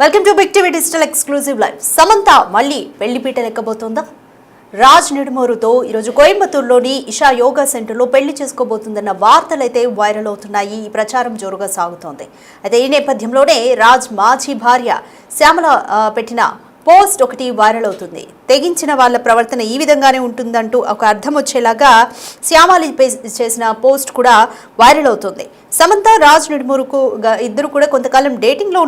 Welcome to big TV digital exclusive live. Samantha మళ్ళీ పెళ్లిపీట లెక్కబోతోందా? రాజ్ నిడుమోరుతో ఈరోజు కోయంబత్తూరులోని ఇషా యోగా సెంటర్లో పెళ్లి చేసుకోబోతుందన్న వార్తలైతే వైరల్ అవుతున్నాయి. ఈ ప్రచారం జోరుగా సాగుతోంది. అయితే ఈ నేపథ్యంలోనే రాజ్ మాజీ భార్య శ్యామల పెట్టిన పోస్ట్ ఒకటి వైరల్ అవుతుంది. తెగించిన వాళ్ళ ప్రవర్తన ఈ విధంగానే ఉంటుందంటూ ఒక అర్థం వచ్చేలాగా శ్యామలి చేసిన పోస్ట్ కూడా వైరల్ అవుతుంది. సమంత రాజ్ నిడుమూరుకు ఇద్దరు కూడా కొంతకాలం డేటింగ్లో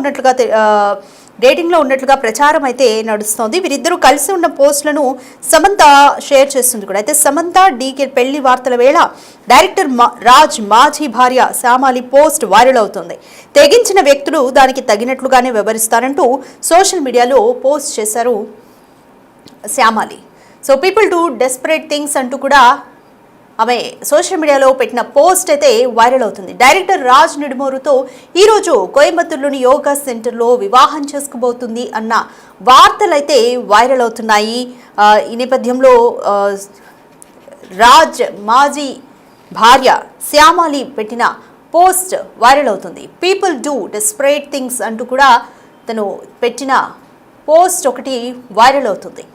ఉన్నట్లుగా ప్రచారం అయితే నడుస్తోంది. వీరిద్దరూ కలిసి ఉన్న పోస్టులను సమంత షేర్ చేస్తుంది కూడా. అయితే సమంత డీకే పెళ్లి వార్తల వేళ డైరెక్టర్ రాజ్ మాజీ భార్య శ్యామలి పోస్ట్ వైరల్ అవుతుంది. తెగించిన వ్యక్తులు దానికి తగినట్లుగానే వివరిస్తారంటూ సోషల్ మీడియాలో పోస్ట్ చేశారు Shyamali. So people do desperate things అంటూ కూడా ఆమె సోషల్ మీడియాలో పెట్టిన పోస్ట్ అయితే వైరల్ అవుతుంది. డైరెక్టర్ రాజ్ నిడుమోరుతో ఈరోజు కోయంబత్తూరులోని యోగా సెంటర్లో వివాహం చేసుకోబోతుంది అన్న వార్తలు అయితే వైరల్ అవుతున్నాయి. ఈ నేపథ్యంలో రాజ్ మాజీ భార్య శ్యామలి పెట్టిన పోస్ట్ వైరల్ అవుతుంది. పీపుల్ డూ డెస్పరేట్ థింగ్స్ అంటూ కూడా తను పెట్టిన పోస్ట్ ఒకటి వైరల్ అవుతుంది.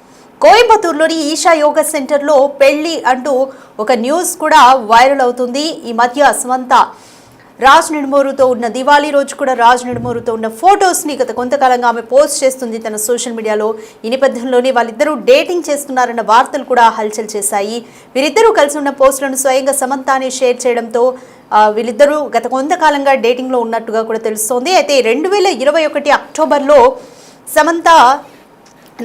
కోయంబత్తూరులోని ఈషా యోగా సెంటర్లో పెళ్లి అంటూ ఒక న్యూస్ కూడా వైరల్ అవుతుంది. ఈ మధ్య సమంత రాజ్ నిడుమోరుతో ఉన్న దివాళీ రోజు కూడా రాజ్ నిడుమోరుతో ఉన్న ఫొటోస్ని గత కొంతకాలంగా ఆమె పోస్ట్ చేస్తుంది తన సోషల్ మీడియాలో. ఈ నేపథ్యంలోనే వాళ్ళిద్దరూ డేటింగ్ చేస్తున్నారన్న వార్తలు కూడా హల్చల్ చేశాయి. వీరిద్దరూ కలిసి ఉన్న పోస్టులను స్వయంగా సమంతానే షేర్ చేయడంతో వీళ్ళిద్దరూ గత కొంతకాలంగా డేటింగ్లో ఉన్నట్టుగా కూడా తెలుస్తోంది. అయితే 2021 అక్టోబర్లో సమంత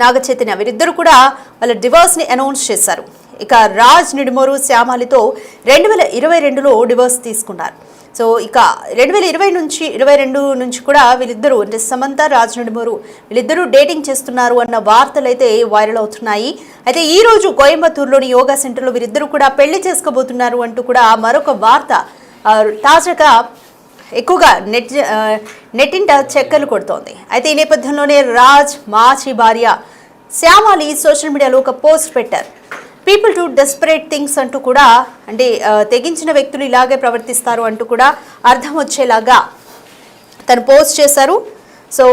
నాగచైతన్య వీరిద్దరూ కూడా వాళ్ళ డివోర్స్ని అనౌన్స్ చేశారు. ఇక రాజ్ నిడుమోరు శ్యామలితో 2022లో డివోర్స్ తీసుకున్నారు. సో ఇక 2022 నుంచి కూడా వీళ్ళిద్దరూ అంటే సమంత రాజ్ నిడుమోరు వీళ్ళిద్దరూ డేటింగ్ చేస్తున్నారు అన్న వార్తలు అయితే వైరల్ అవుతున్నాయి. అయితే ఈ రోజు కోయంబత్తూరులోని యోగా సెంటర్లో వీరిద్దరూ కూడా పెళ్లి చేసుకోబోతున్నారు అంటూ కూడా మరొక వార్త తాజాగా ఎక్కువగా నెట్టింట చెక్కలు కొడుతోంది. అయితే ఈ నేపథ్యంలోనే రాజ్ మాజీ భార్య శ్యామలి సోషల్ మీడియాలో ఒక పోస్ట్ పెట్టారు. పీపుల్ టు డెస్పరేట్ థింగ్స్ అంటూ కూడా అంటే తెగించిన వ్యక్తులు ఇలాగే ప్రవర్తిస్తారు అంటూ కూడా అర్థం వచ్చేలాగా తను పోస్ట్ చేశారు. సో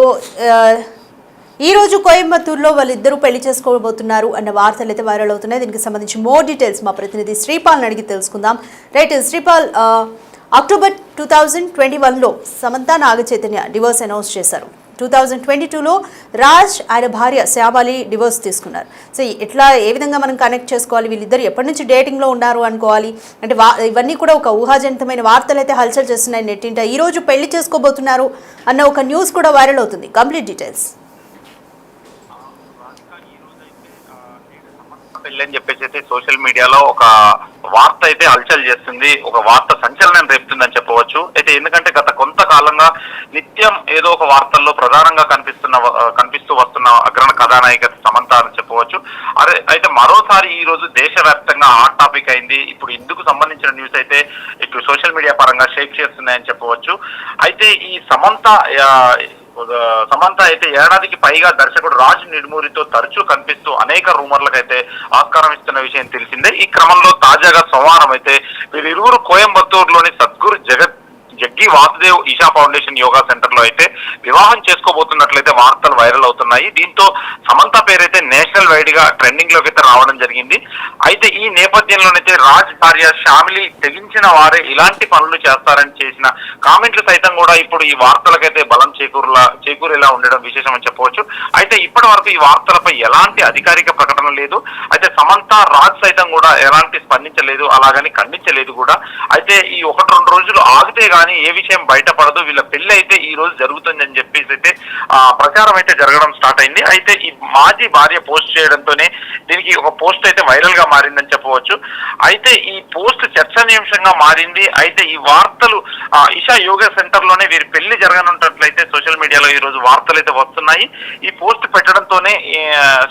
ఈరోజు కోయంబత్తూరులో వాళ్ళిద్దరూ పెళ్లి చేసుకోబోతున్నారు అన్న వార్తలు అయితే వైరల్ అవుతున్నాయి. దీనికి సంబంధించి మోర్ డీటెయిల్స్ మా ప్రతినిధి శ్రీపాల్ని అడిగి తెలుసుకుందాం. రైట్ శ్రీపాల్, అక్టోబర్ 2021లో సమంత నాగచైతన్య డివోర్స్ అనౌన్స్ చేశారు. 2022లో రాజ్ ఆయన భార్య శ్యామలి డివోర్స్ తీసుకున్నారు. సో ఇట్లా ఏ విధంగా మనం కనెక్ట్ చేసుకోవాలి? వీళ్ళిద్దరు ఎప్పటి నుంచి డేటింగ్లో ఉన్నారు అనుకోవాలి? అంటే ఇవన్నీ కూడా ఒక ఊహాజనితమైన వార్తలు అయితే హల్చల్ చేస్తున్నాయి నెట్టింట. ఈరోజు పెళ్లి చేసుకోబోతున్నారు అన్న ఒక న్యూస్ కూడా వైరల్ అవుతుంది. Complete details. పెళ్లి అని చెప్పేసి సోషల్ మీడియాలో ఒక వార్త అయితే హల్చల్ చేస్తుంది, ఒక వార్త సంచలనం రేపుతుందని చెప్పవచ్చు. అయితే ఎందుకంటే గత కొంతకాలంగా నిత్యం ఏదో ఒక వార్తల్లో ప్రధానంగా కనిపిస్తూ వస్తున్న అగ్రణ కథానాయిక సమంత అని చెప్పవచ్చు. అయితే మరోసారి ఈ రోజు దేశవ్యాప్తంగా హాట్ టాపిక్ అయింది. ఇప్పుడు ఇందుకు సంబంధించిన న్యూస్ అయితే ఇటు సోషల్ మీడియా పరంగా షేక్ చేస్తున్నాయని చెప్పవచ్చు. అయితే ఈ సమంత అయితే ఏడాదికి పైగా దర్శకుడు రాజ్ నిడుమూరితో తరచూ కనిపిస్తూ అనేక రూమర్లకు అయితే ఆస్కారం ఇస్తున్న విషయం తెలిసిందే. ఈ క్రమంలో తాజాగా సోమవారం అయితే వీరిరువురు కోయంబత్తూరులోని Sadhguru Jaggi Vasudev Isha foundation yoga centre లో అయితే వివాహం చేసుకోబోతున్నట్లయితే వార్తలు వైరల్ అవుతున్నాయి. దీంతో సమంత పేరైతే నేషనల్ వైడ్ గా ట్రెండింగ్ లోకి అయితే రావడం జరిగింది. అయితే ఈ నేపథ్యంలోనైతే రాజ్ భార్య శ్యామిలి తెగించిన వారే ఇలాంటి పనులు చేస్తారని చేసిన కామెంట్లు సైతం కూడా ఇప్పుడు ఈ వార్తలకైతే బలం చేకూరేలా ఉండడం విశేషం అని చెప్పవచ్చు. అయితే ఇప్పటి వరకు ఈ వార్తలపై ఎలాంటి అధికారిక ప్రకటన లేదు. అయితే సమంత రాజ్ సైతం కూడా ఎలాంటి స్పందించలేదు, అలాగని ఖండించలేదు కూడా. అయితే ఈ 1-2 రోజులు ఆగితే గానీ ఏ విషయం బయటపడదు, వీళ్ళ పెళ్లి అయితే ఈ రోజు జరుగుతుంది అని చెప్పేసి అయితే ప్రచారం అయితే జరగడం స్టార్ట్ అయింది. అయితే ఈ మాజీ భార్య పోస్ట్ చేయడంతోనే దీనికి ఒక పోస్ట్ అయితే వైరల్ గా మారిందని చెప్పవచ్చు. అయితే ఈ పోస్ట్ చర్చనీయాంశంగా మారింది. అయితే ఈ వార్తలు ఇషా యోగా సెంటర్ లోనే వీరి పెళ్లి జరగనున్నట్లయితే సోషల్ మీడియాలో ఈ రోజు వార్తలు అయితే వస్తున్నాయి. ఈ పోస్ట్ పెట్టడంతోనే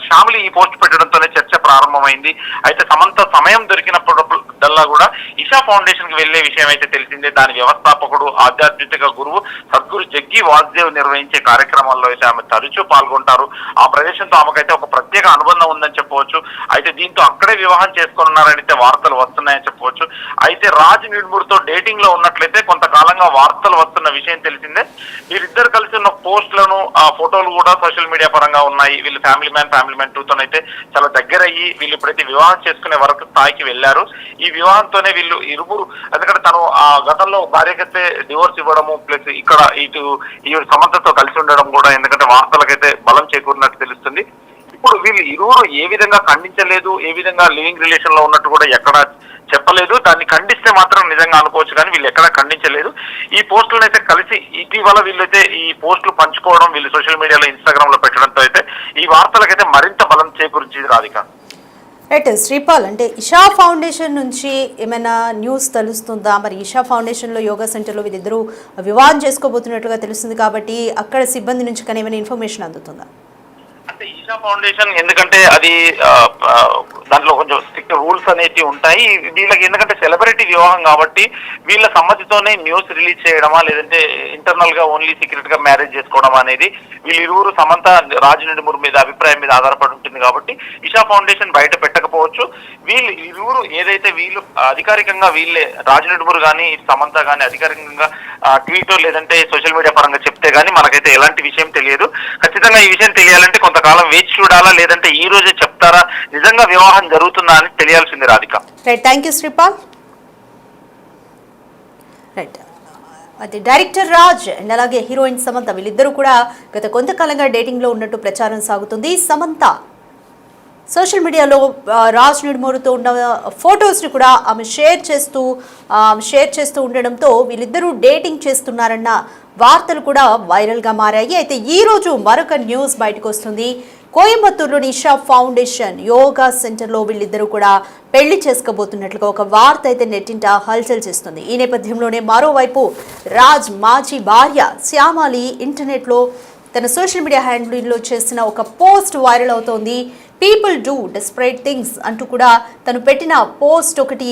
శ్యామలి ఈ పోస్ట్ పెట్టడంతోనే చర్చ ప్రారంభమైంది. అయితే సమంత సమయం దొరికినప్పుడల్లా కూడా ఇషా ఫౌండేషన్ కి వెళ్లే విషయం అయితే తెలిసిందే. దాని వ్యవస్థాపకుడు ఆధ్యాత్మిక గురువు సద్గురు జగ్గి వాసుదేవ్ నిర్వహించే కార్యక్రమాల్లో అయితే ఆమె తరచూ పాల్గొంటారు. ఆ ప్రదేశంతో ఆమెకైతే ఒక ప్రత్యేక అనుబంధం ఉందని చెప్పవచ్చు. అయితే దీంతో అక్కడే వివాహం చేసుకున్నారని అయితే వార్తలు వస్తున్నాయని చెప్పవచ్చు. అయితే రాజ్ నిడ్మూర్తో డేటింగ్ లో ఉన్నట్లయితే కొంతకాలంగా వార్తలు వస్తున్న విషయం తెలిసిందే. వీరిద్దరు కలిసి ఉన్న పోస్టులను ఆ ఫోటోలు కూడా సోషల్ మీడియా పరంగా ఉన్నాయి. వీళ్ళు ఫ్యామిలీ మ్యాన్ 2తో అయితే చాలా దగ్గర అయ్యి వీళ్ళు ఇప్పుడైతే వివాహం చేసుకునే వరకు స్థాయికి వెళ్లారు. ఈ వివాహంతోనే వీళ్ళు ఇరువురు, ఎందుకంటే తను ఆ గతంలో భార్యకైతే డివోర్స్ ఇవ్వడము ప్లస్ ఇక్కడ ఇటు ఈ సమంతతో కలిసి ఉండడం కూడా, ఎందుకంటే వార్తలకైతే బలం చేకూరినట్టు తెలుస్తుంది. ఇప్పుడు వీళ్ళు ఇరువురు ఏ విధంగా ఖండించలేదు, ఏ విధంగా లివింగ్ రిలేషన్ లో ఉన్నట్టు కూడా ఎక్కడ చెప్పలేదు. దాన్ని ఖండిస్తే మాత్రం నిజంగా అనుకోవచ్చు, కానీ వీళ్ళు ఎక్కడ ఖండించలేదు. ఈ పోస్టులను అయితే కలిసి ఇటీవల వీళ్ళైతే ఈ పోస్టులు పంచుకోవడం, వీళ్ళు సోషల్ మీడియాలో ఇన్స్టాగ్రామ్ లో పెట్టడంతో అయితే ఈ వార్తలకైతే మరింత బలం చేకూర్చింది రాధిక. రైట్ శ్రీపాల్, అంటే ఇషా ఫౌండేషన్ నుంచి ఏమైనా న్యూస్ తెలుస్తుందా? మరి ఇషా ఫౌండేషన్లో యోగా సెంటర్లో వీళ్ళిద్దరూ వివాహం చేసుకోబోతున్నట్లుగా తెలుస్తుంది కాబట్టి అక్కడ సిబ్బంది నుంచి కానీ ఏమైనా ఇన్ఫర్మేషన్ అందుతుందా? అంటే ఈషా ఫౌండేషన్ ఎందుకంటే అది దాంట్లో కొంచెం స్ట్రిక్ట్ రూల్స్ అనేవి ఉంటాయి. వీళ్ళకి ఎందుకంటే సెలబ్రిటీ వివాహం కాబట్టి వీళ్ళ సమ్మతితోనే న్యూస్ రిలీజ్ చేయడమా లేదంటే ఇంటర్నల్ గా ఓన్లీ సీక్రెట్ గా మ్యారేజ్ చేసుకోవడం అనేది వీళ్ళు ఇరువురు సమంత రాజ్ నిడుమూరు మీద అభిప్రాయం మీద ఆధారపడి ఉంటుంది కాబట్టి ఇషా ఫౌండేషన్ బయట పెట్టకపోవచ్చు. వీళ్ళు ఇరువురు ఏదైతే వీళ్ళు అధికారికంగా వీళ్ళే రాజ్ నిడుమూరు కానీ సమంత కానీ అధికారికంగా ట్వీట్ లేదంటే సోషల్ మీడియా పరంగా చెప్తే గానీ మనకైతే ఎలాంటి విషయం తెలియదు. ఖచ్చితంగా ఈ విషయం తెలియాలంటే కొంతకాలం వేచి చూడాలా, లేదంటే ఈ రోజే చెప్తారా, నిజంగా వివాహం జరుగుతుందా అని తెలియాల్సింది Radhika. Right, thank you Sripal. Right, అది డైరెక్టర్ రాజ్ అండ్ అలాగే హీరోయిన్ సమంత వీళ్ళిద్దరూ కూడా గత కొంతకాలంగా డేటింగ్ లో ఉన్నట్టు ప్రచారం సాగుతుంది. సమంత సోషల్ మీడియాలో రాజ్ నిడుమూరుతో ఉన్న ఫొటోస్ని కూడా ఆమె షేర్ చేస్తూ ఉండడంతో వీళ్ళిద్దరూ డేటింగ్ చేస్తున్నారన్న వార్తలు కూడా వైరల్గా మారాయి. అయితే ఈరోజు మరొక న్యూస్ బయటకు వస్తుంది. కోయంబత్తూరులోని ఇషా ఫౌండేషన్ యోగా సెంటర్లో వీళ్ళిద్దరూ కూడా పెళ్లి చేసుకోబోతున్నట్లుగా ఒక వార్త అయితే నెట్టింట హల్చల్ చేస్తుంది. ఈ నేపథ్యంలోనే మరోవైపు రాజ్ మాజీ భార్య శ్యామాలి ఇంటర్నెట్లో తన సోషల్ మీడియా హ్యాండిల్లో చేసిన ఒక పోస్ట్ వైరల్ అవుతోంది. పీపుల్ డూ డెస్పరేట్ థింగ్స్ అంటూ కూడా తను పెట్టిన పోస్ట్ ఒకటి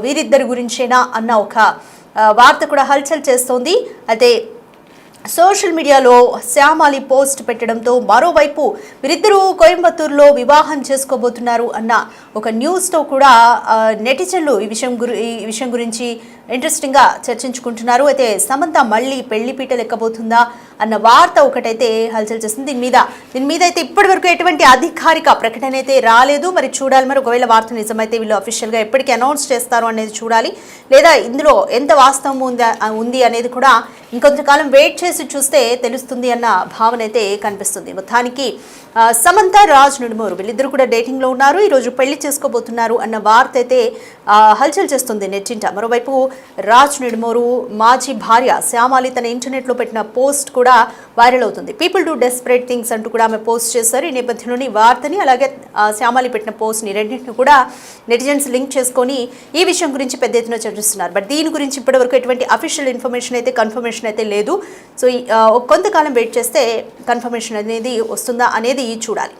వీరిద్దరి గురించేనా అన్న ఒక వార్త కూడా హల్చల్ చేస్తోంది. అయితే సోషల్ మీడియాలో శ్యామాలి పోస్ట్ పెట్టడంతో మరోవైపు వీరిద్దరూ కోయంబత్తూరులో వివాహం చేసుకోబోతున్నారు అన్న ఒక న్యూస్తో కూడా నెటిజన్లు ఈ విషయం గురించి ఇంట్రెస్టింగ్గా చర్చించుకుంటున్నారు. అయితే సమంత మళ్ళీ పెళ్లి పీటలు ఎక్కబోతుందా అన్న వార్త ఒకటైతే హల్చల్ చేస్తుంది. దీని మీద అయితే ఇప్పటి వరకు ఎటువంటి అధికారిక ప్రకటన అయితే రాలేదు. మరి చూడాలి, మరి ఒకవేళ వార్త నిజమైతే వీళ్ళు అఫీషియల్గా ఎప్పటికీ అనౌన్స్ చేస్తారు అనేది చూడాలి, లేదా ఇందులో ఎంత వాస్తవం ఉంది అనేది కూడా ఇంకొంతకాలం వెయిట్ చేసి చూస్తే తెలుస్తుంది అన్న భావన అయితే కనిపిస్తుంది. మొత్తానికి సమంత రాజ్ నిడుమూరు వీళ్ళిద్దరు కూడా డేటింగ్లో ఉన్నారు, ఈరోజు పెళ్లి చేసుకోబోతున్నారు అన్న వార్త అయితే హల్చల్ చేస్తుంది నెట్టింట. మరోవైపు రాజ్ నిడుమూరు మాజీ భార్య శ్యామాలి తన ఇంటర్నెట్లో పెట్టిన పోస్ట్ కూడా వైరల్ అవుతుంది. పీపుల్ డూ డెస్పరేట్ థింగ్స్ అంటూ కూడా ఆమె పోస్ట్ చేశారు. ఈ నేపథ్యంలోని వార్తని అలాగే శ్యామాలి పెట్టిన పోస్ట్ని రెండింటిని కూడా నెటిజన్స్ లింక్ చేసుకొని ఈ విషయం గురించి పెద్ద ఎత్తున చర్చిస్తున్నారు. బట్ దీని గురించి ఇప్పటివరకు ఎటువంటి అఫీషియల్ ఇన్ఫర్మేషన్ అయితే కన్ఫర్మేషన్ అయితే లేదు. సో కొంతకాలం వెయిట్ చేస్తే కన్ఫర్మేషన్ అనేది వస్తుందా అనేది చూడాలి.